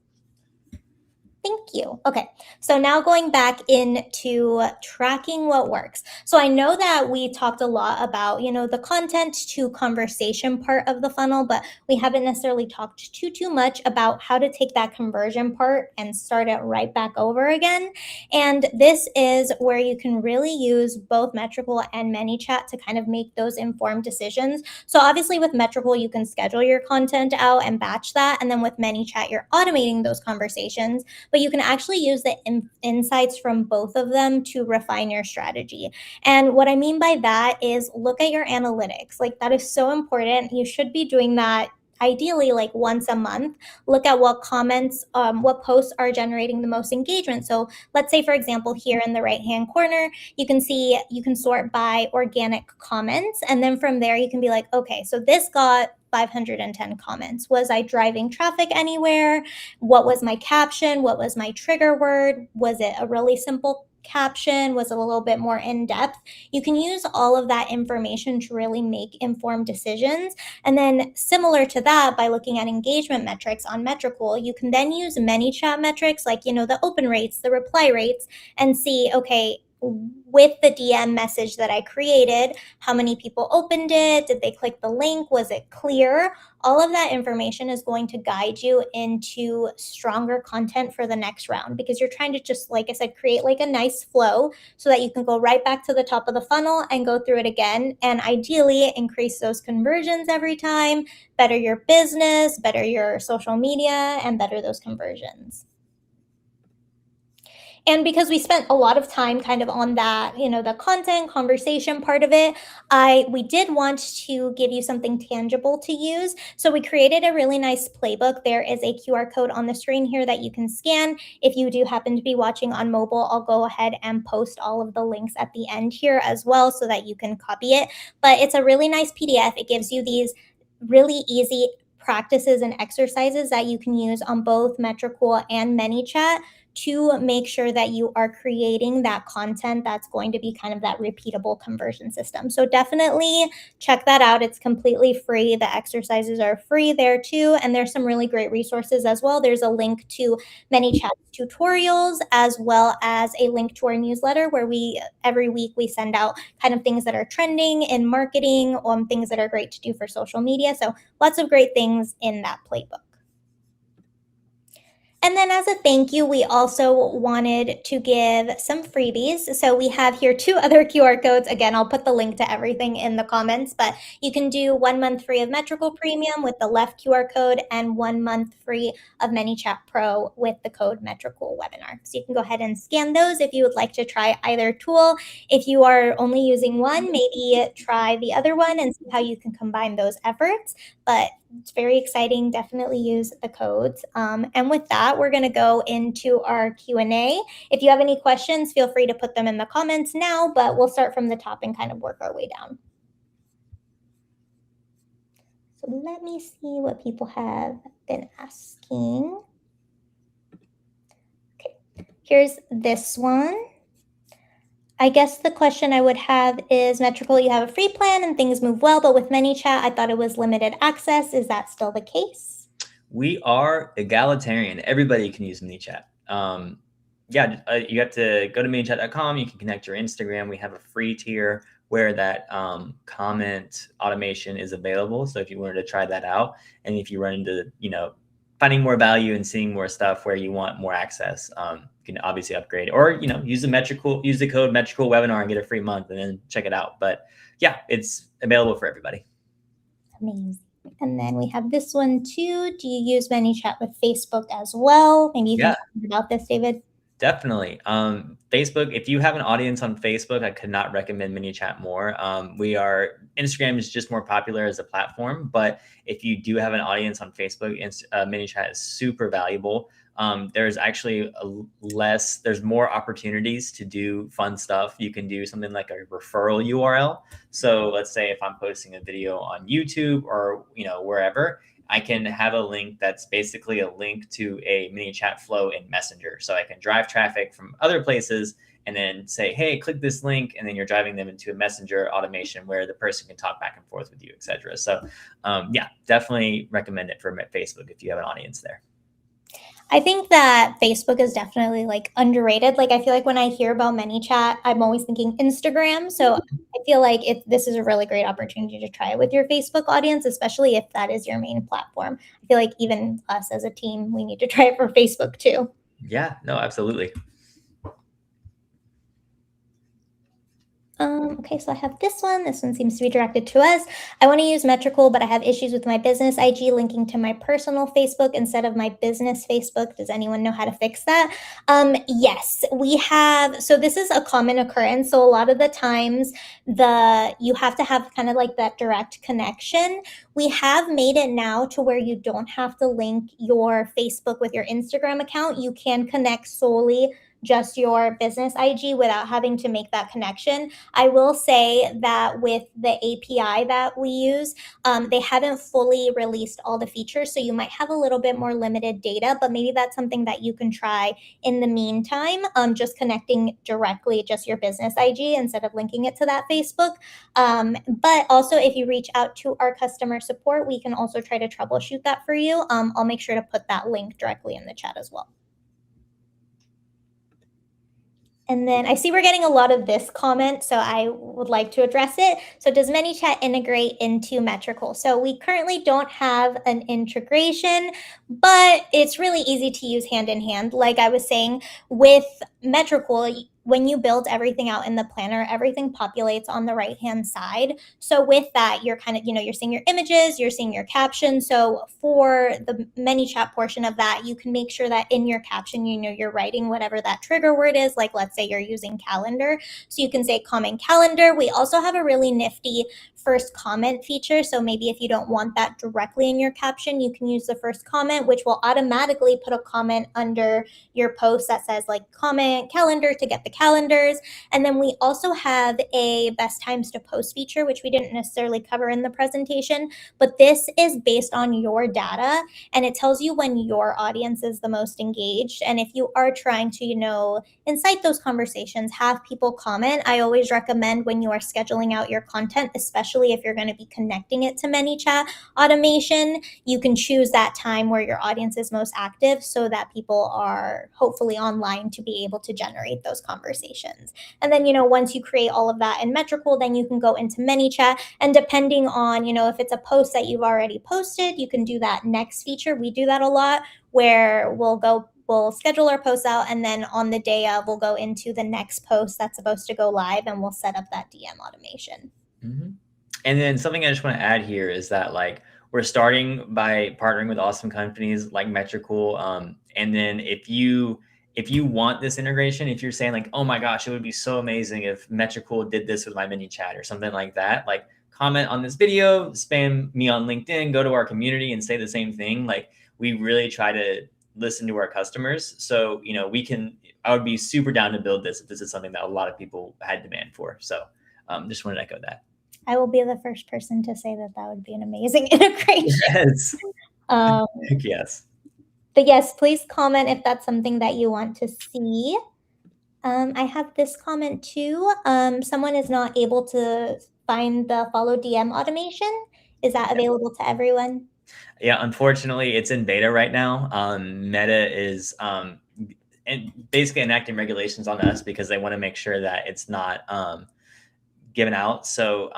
Thank you. Okay, so now going back into tracking what works. So I know that we talked a lot about, the content to conversation part of the funnel, but we haven't necessarily talked too much about how to take that conversion part and start it right back over again. And this is where you can really use both Metricool and Manychat to kind of make those informed decisions. So obviously with Metricool, you can schedule your content out and batch that. And then with Manychat, you're automating those conversations, but you can actually use the insights from both of them to refine your strategy. And what I mean by that is look at your analytics. Like that is so important. You should be doing that ideally like once a month. Look at what comments, what posts are generating the most engagement. So let's say, for example, here in the right-hand corner, you can see, you can sort by organic comments. And then from there, you can be like, okay, so this got 510 comments. Was I driving traffic anywhere? What was my caption? What was my trigger word? Was it a really simple caption? Was it a little bit more in depth? You can use all of that information to really make informed decisions. And then similar to that, by looking at engagement metrics on Metricool, you can then use Manychat metrics like, the open rates, the reply rates, and see, okay, with the DM message that I created, how many people opened it, did they click the link, was it clear? All of that information is going to guide you into stronger content for the next round, because you're trying to just, like I said, create like a nice flow so that you can go right back to the top of the funnel and go through it again, and ideally increase those conversions every time, better your business, better your social media, and better those conversions. And because we spent a lot of time kind of on that, the content conversation part of it, we did want to give you something tangible to use. So we created a really nice playbook. There is a QR code on the screen here that you can scan. If you do happen to be watching on mobile, I'll go ahead and post all of the links at the end here as well so that you can copy it. But it's a really nice PDF. It gives you these really easy practices and exercises that you can use on both Metricool and Manychat to make sure that you are creating that content that's going to be kind of that repeatable conversion system. So definitely check that out. It's completely free. The exercises are free there too. And there's some really great resources as well. There's a link to Manychat's tutorials, as well as a link to our newsletter where every week we send out kind of things that are trending in marketing, things that are great to do for social media. So lots of great things in that playbook. And then as a thank you, we also wanted to give some freebies. So we have here 2 other QR codes. Again, I'll put the link to everything in the comments, but you can do 1 month free of Metricool Premium with the left QR code, and 1 month free of Manychat Pro with the code Metricool Webinar. So you can go ahead and scan those if you would like to try either tool. If you are only using one, maybe try the other one and see how you can combine those efforts. But it's very exciting. Definitely use the codes. And with that, we're going to go into our Q&A. If you have any questions, feel free to put them in the comments now, but we'll start from the top and kind of work our way down. So let me see what people have been asking. Okay, here's this one. I guess the question I would have is, Metricool, you have a free plan and things move well, but with Manychat, I thought it was limited access. Is that still the case? We are egalitarian. Everybody can use Manychat. You have to go to manychat.com. You can connect your Instagram. We have a free tier where that comment automation is available. So if you wanted to try that out, and if you run into, finding more value and seeing more stuff where you want more access, you can obviously upgrade, or, use the code Metricool Webinar and get a free month and then check it out. But yeah, it's available for everybody. Amazing. And then we have this one too. Do you use Manychat with Facebook as well? Maybe you can talk about this, David. Definitely. Facebook, if you have an audience on Facebook, I could not recommend Manychat more. Instagram is just more popular as a platform, but if you do have an audience on Facebook, Manychat is super valuable. There's actually there's more opportunities to do fun stuff. You can do something like a referral URL. So let's say if I'm posting a video on YouTube or, wherever, I can have a link that's basically a link to a Manychat flow in Messenger. So I can drive traffic from other places and then say, hey, click this link. And then you're driving them into a Messenger automation where the person can talk back and forth with you, et cetera. So definitely recommend it for Facebook if you have an audience there. I think that Facebook is definitely underrated. I feel like when I hear about Manychat, I'm always thinking Instagram. So I feel like this is a really great opportunity to try it with your Facebook audience, especially if that is your main platform. I feel like even us as a team, we need to try it for Facebook too. Yeah, no, absolutely. Okay, so I have this one. This one seems to be directed to us. I want to use Metricool, but I have issues with my business IG linking to my personal Facebook instead of my business Facebook. Does anyone know how to fix that? Yes, we have. So this is a common occurrence. So a lot of the times you have to have kind of like that direct connection. We have made it now to where you don't have to link your Facebook with your Instagram account. You can connect solely just your business IG without having to make that connection. I will say that with the API that we use, they haven't fully released all the features, so you might have a little bit more limited data, but maybe that's something that you can try in the meantime, just connecting directly just your business IG instead of linking it to that Facebook. But also, if you reach out to our customer support, we can also try to troubleshoot that for you. I'll make sure to put that link directly in the chat as well. And then I see we're getting a lot of this comment, so I would like to address it. So does Manychat integrate into Metricool? So we currently don't have an integration, but it's really easy to use hand in hand. Like I was saying, with Metricool, when you build everything out in the planner, everything populates on the right-hand side. So with that, you're kind of, you're seeing your images, you're seeing your caption. So for the Manychat portion of that, you can make sure that in your caption, you're writing whatever that trigger word is. Like let's say you're using calendar. So you can say comment calendar. We also have a really nifty first comment feature. So maybe if you don't want that directly in your caption, you can use the first comment, which will automatically put a comment under your post that says like comment calendar to get the calendars. And then we also have a best times to post feature, which we didn't necessarily cover in the presentation, but this is based on your data and it tells you when your audience is the most engaged. And if you are trying to, incite those conversations, have people comment, I always recommend when you are scheduling out your content, especially if you're going to be connecting it to ManyChat automation, you can choose that time where your audience is most active so that people are hopefully online to be able to generate those conversations. And then, once you create all of that in Metricool, then you can go into ManyChat. And depending on, if it's a post that you've already posted, you can do that next feature. We do that a lot where we'll schedule our posts out and then on the day of we'll go into the next post that's supposed to go live and we'll set up that DM automation. Mm-hmm. And then something I just want to add here is that like we're starting by partnering with awesome companies like Metricool. And then if you want this integration, if you're saying like, oh my gosh, it would be so amazing if Metricool did this with my Manychat or something like that, like comment on this video, spam me on LinkedIn, go to our community and say the same thing. Like we really try to listen to our customers. So, I would be super down to build this if this is something that a lot of people had demand for. So just wanted to echo that. I will be the first person to say that would be an amazing integration. Yes. Yes. But yes, please comment if that's something that you want to see. I have this comment too. Someone is not able to find the follow DM automation. Is that available to everyone? Yeah, unfortunately, it's in beta right now. Meta is basically enacting regulations on us because they want to make sure that it's not given out. So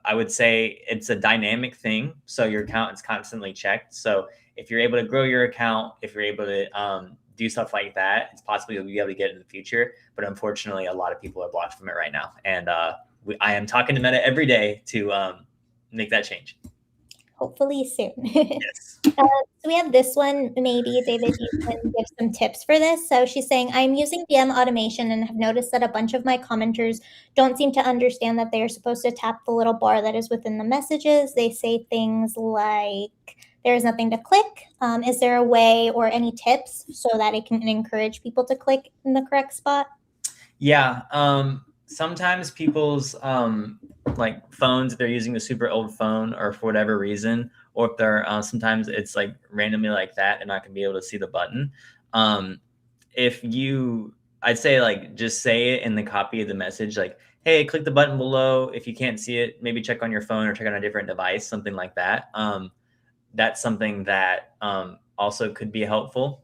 I would say it's a dynamic thing. So your account is constantly checked. So if you're able to grow your account, if you're able to do stuff like that, it's possible you'll be able to get it in the future. But unfortunately, a lot of people are blocked from it right now. And I am talking to Meta every day to make that change. Hopefully soon. Yes. So we have this one. Maybe David, you can give some tips for this. So she's saying, I'm using DM automation and have noticed that a bunch of my commenters don't seem to understand that they are supposed to tap the little bar that is within the messages. They say things like, there's nothing to click. Is there a way or any tips so that it can encourage people to click in the correct spot? Yeah. Sometimes people's like phones, if they're using a super old phone or for whatever reason, or if they're sometimes it's like randomly like that and not gonna be able to see the button. I'd say like just say it in the copy of the message, like, hey, click the button below. If you can't see it, maybe check on your phone or check on a different device, something like that. That's something that also could be helpful.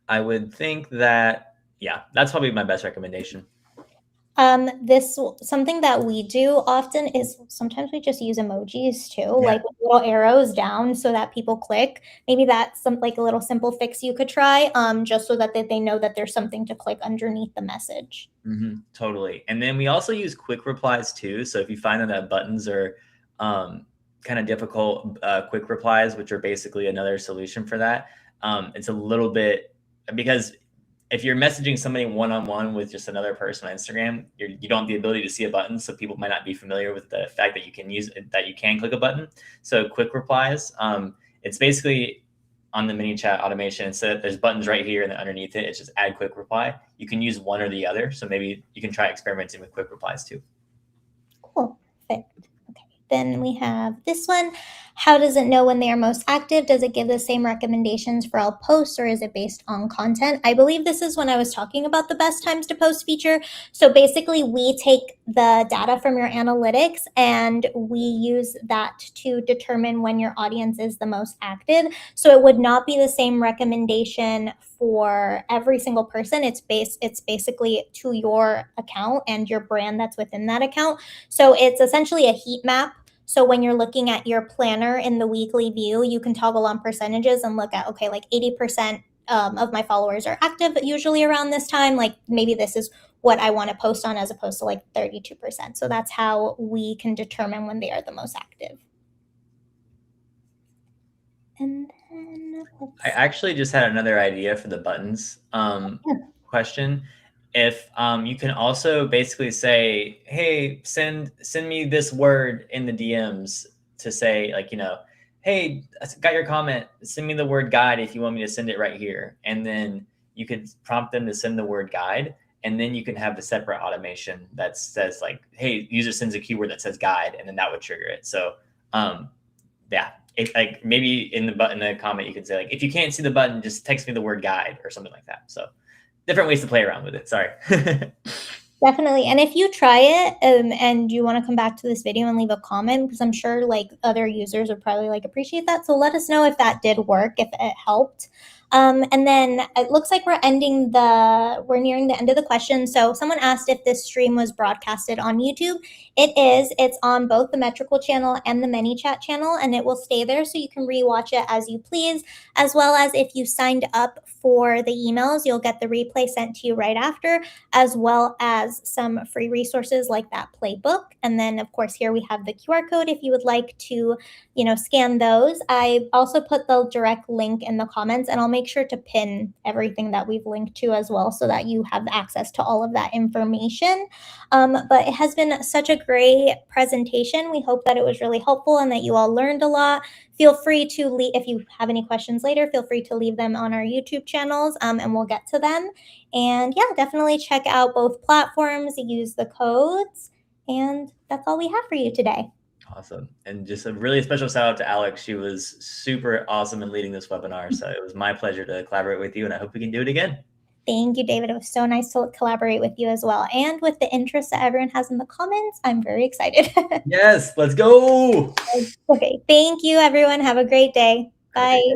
I would think that, yeah, that's probably my best recommendation. Something that we do often is sometimes we just use emojis too, like little arrows down so that people click. Maybe that's like a little simple fix you could try, just so that they know that there's something to click underneath the message. Mm-hmm, totally. And then we also use quick replies too. So if you find that buttons are kind of difficult, quick replies, which are basically another solution for that. It's a little bit, because if you're messaging somebody one-on-one with just another person on Instagram, you don't have the ability to see a button. So people might not be familiar with the fact that you can click a button. So quick replies, it's basically on the Manychat automation. Instead, there's buttons right here and then underneath it, it's just add quick reply. You can use one or the other. So maybe you can try experimenting with quick replies too. Cool. Perfect. Okay. Then we have this one. How does it know when they are most active? Does it give the same recommendations for all posts or is it based on content? I believe this is when I was talking about the best times to post feature. So basically we take the data from your analytics, and we use that to determine when your audience is the most active. So it would not be the same recommendation for every single person. It's basically to your account and your brand that's within that account. So it's essentially a heat map. So when you're looking at your planner in the weekly view, you can toggle on percentages and look at, okay, like 80% of my followers are active usually around this time. Like maybe this is what I want to post on as opposed to like 32%. So that's how we can determine when they are the most active. And then I actually just had another idea for the buttons question. If you can also basically say, hey, send me this word in the DMs to say, like, hey, I got your comment. Send me the word guide if you want me to send it right here. And then you could prompt them to send the word guide. And then you can have the separate automation that says, like, hey, user sends a keyword that says guide, and then that would trigger it. So yeah, if, like, maybe in the comment you could say, like, if you can't see the button, just text me the word guide or something like that. So different ways to play around with it. Sorry. definitely. And if you try it and you want to come back to this video and leave a comment, because I'm sure like other users would probably like appreciate that. So let us know if that did work, if it helped. And then it looks like we're nearing the end of the question. So someone asked if this stream was broadcasted on YouTube. It is. It's on both the Metricool channel and the Manychat channel, and it will stay there so you can rewatch it as you please, as well as if you signed up for the emails, you'll get the replay sent to you right after, as well as some free resources like that playbook. And then of course here we have the QR code if you would like to, scan those. I also put the direct link in the comments, and I'll make sure to pin everything that we've linked to as well so that you have access to all of that information. But it has been such a great presentation. We hope that it was really helpful and that you all learned a lot. Feel free to leave, if you have any questions later, feel free to leave them on our YouTube channels, and we'll get to them. And yeah, definitely check out both platforms, use the codes, and that's all we have for you today. Awesome. And just a really special shout out to Alex. She was super awesome in leading this webinar. So it was my pleasure to collaborate with you, and I hope we can do it again. Thank you, David. It was so nice to collaborate with you as well. And with the interest that everyone has in the comments, I'm very excited. Yes, let's go. Okay. Thank you, everyone. Have a great day. Bye.